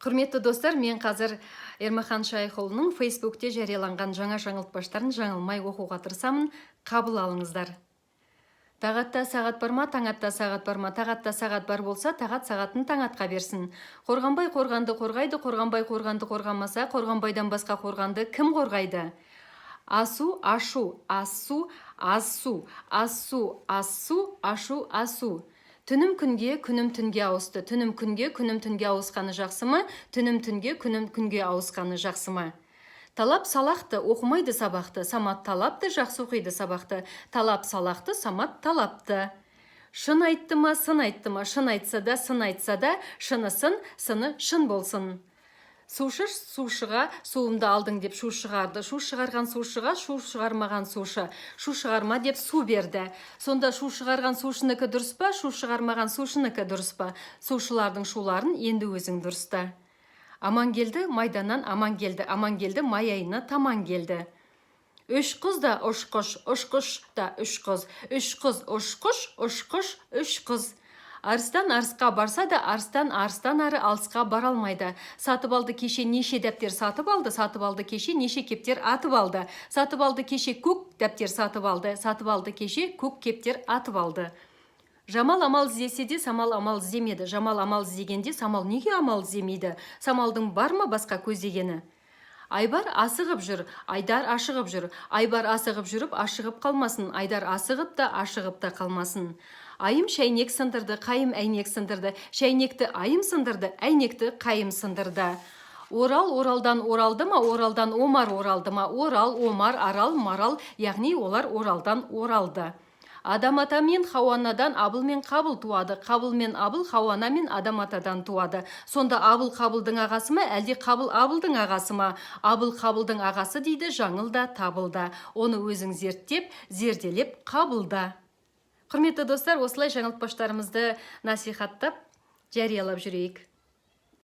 Құрметті достар, мен қазір Ермахан Шайхұлының Фейсбукте жарияланған жаңа жаңылтпаштарын жаңылмай оқуға тырысамын. Қабыл алыңыздар. Тағатта сағат бар ма, таңатта сағат бар ма? Тағатта сағат бар болса, тағат сағатын таңатқа берсін. Қорғанбай қорғанды қорғайды, қорғанбай қорғанды қорғамаса, қорғанбайдан басқа қорғанды кім қорғайды? Асу, ашу, асу, асу, асу, асу, ашу, асу. Түнім күнге, күнім түнге ауысты. Түнім күнге, күнім түнге ауысқаны жақсы ма? Түнім түнге, күнім күнге ауысқаны жақсы ма? Талап салақты, оқымайды сабақты. Самат талапты, жақсы оқиды сабақты. Талап салақты, самат талапты. Шын айтты ма, сын айтты ма? Шын айтса да, сын айтса да, шыны сын, сыны шын болсын. Сушы сушыға суымды алдың деп шу шығарды. Шу шығарған сушыға шу шығармаған сушы. Шу шығарма деп су берді. Сонда шу шығарған сушыныкі дұрыс па, шу шығармаған сушыныкі дұрыс па? Сушылардың шуларын енді өзің дұрыста. Аман келді, майданнан аман келді, май айына таман келді. Үш қыз да үш құш, үш құш да үш қыз. Үш қыз, үш құш, үш құш, үш қыз. Арыстан арысқа барса да, арыстан ары алысқа бара алмайды. Сатып алды кеше неше дәптер сатып алды кеше неше кептер атып алды. Сатып алды кеше көк дәптер сатып алды кеше көк кептер атып алды. Жамал амал іздесе де, самал амал іздемеді. Жамал амал іздегенде, самал неге амал іздемейді? Самалдың бар ма басқа көздегені? Айбар асығып жүр, айдар ашығып жүр. Айбар асығып жүріп, ашығып қалмасын. Айдар асығып та, ашығып та қалмасын. Айым шәйнек сындырды, қайым әйнек сындырды. Шәйнекті айым сындырды, әйнекті қайым сындырды. Орал оралдан оралды ма, оралдан омар оралды ма? Орал, омар, арал, марал, яғни олар оралдан оралды. Адам ата мен Хауанадан Абыл мен Қабыл туады. Қабыл мен Абыл Хауана мен Адам атадан туады. Сонда Абыл Қабылдың ағасы ма, әлде Қабыл Абылдың ағасы ма? Абыл Қабылдың ағасы дейді, жаңылда табылда. Оны өзің зерттеп, зерделеп қабылда. Құрметті достар, осылай жаңылтпаштарымызды насихаттап, жариялап жүрейік.